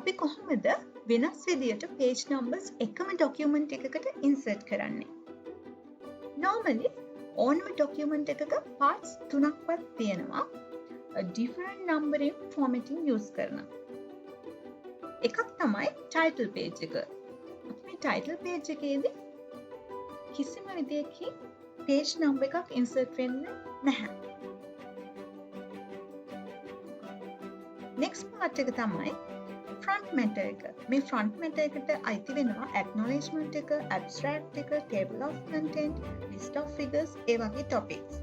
අපි කොහොමද වෙනස් විදියට page numbers එකම document එකකට insert කරන්නේ? Normally ඕනම document එකක parts තුනක්වත් තියෙනවා. different numbering formatting use කරන. එකක් තමයි title page එක. අපි මේ title page එකේදී කිසිම විදියකින් page number එකක් insert වෙන්නේ නැහැ. next part එක තමයි front matter එක. මේ front matter එකට අයිති වෙනවා acknowledgement එක, abstract එක, table of content, list of figures ඒ වගේ topics.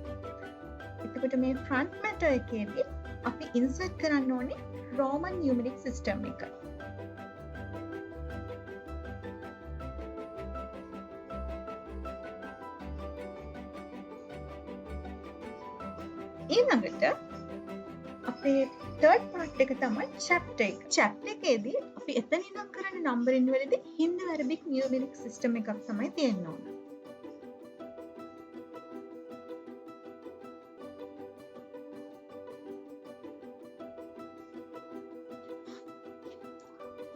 එතකොට මේ front matter එකේදී අපි insert කරන්න ඕනේ Roman numeric system එක. ඊළඟට අපේ third part එක තමයි chapter එක. chapter එකේදී අපි එතන ඉඳන් කරන numbering වලදී Hindu Arabic numeric system එකක් තමයි තියෙන්න ඕන.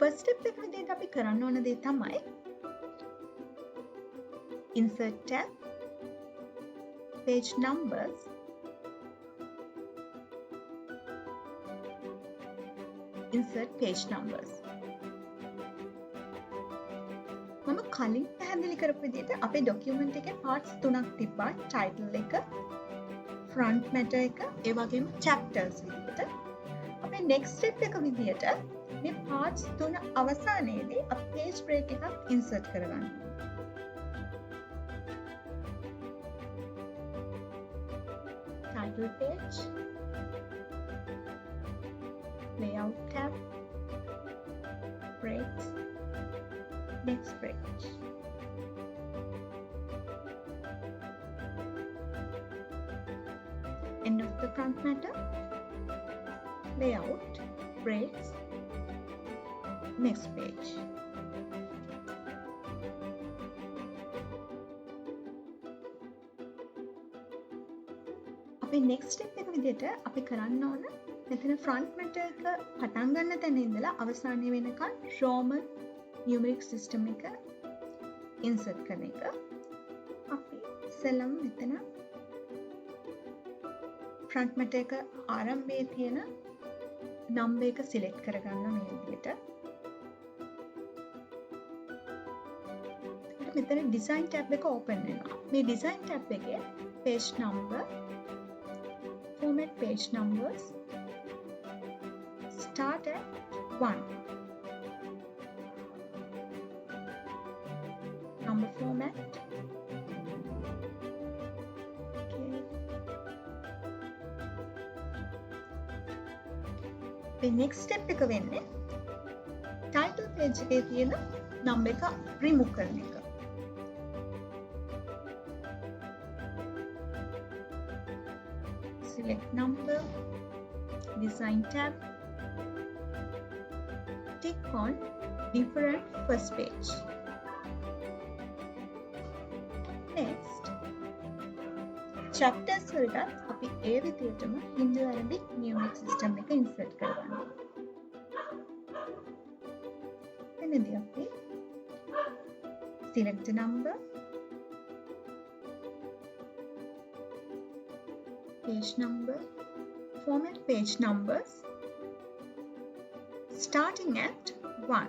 first step එක විදිහට අපි කරන්න ඕන දේ තමයි insert tab, page numbers, insert page numbers. මම කලින් පැහැදිලි කරපු විදිහට අපේ document එකේ parts තුනක් තිබ්බා. title එක, front matter එක, ඒ වගේම chapters විදිහට. අපේ next step එක විදිහට මේ parts තුන අවසානයේදී අපි page break එකක් insert කරගන්න. title page, layout tab, breaks, next page. End of the front matter, layout, breaks, next page. අපේ next step එක විදිහට අපි කරන්න ඕන මෙතන front matter එක පටන් ගන්න තැන ඉඳලා අවසානයේ වෙනකන් Roman numeric system එක insert කරන එක. අපි ඉස්සෙල්ලම මෙතන front matter එක ආරම්භයේ තියෙන number එක select කරගන්න මේ විදිහට. මෙතන design tab එක open වෙනවා. මේ design tab එකේ page number, format page numbers, start at 1, number format, okay. The next step එක වෙන්නේ title page එකේ තියෙන number එක remove කරන එක. Select number, design tab, tick on different first page. Next, chapters වලට අපි ඒ විදිහටම Hindu Arabic numeric system එක insert කරගන්නවා. එතනදී අපි select the number, page number, format page numbers, starting at 1.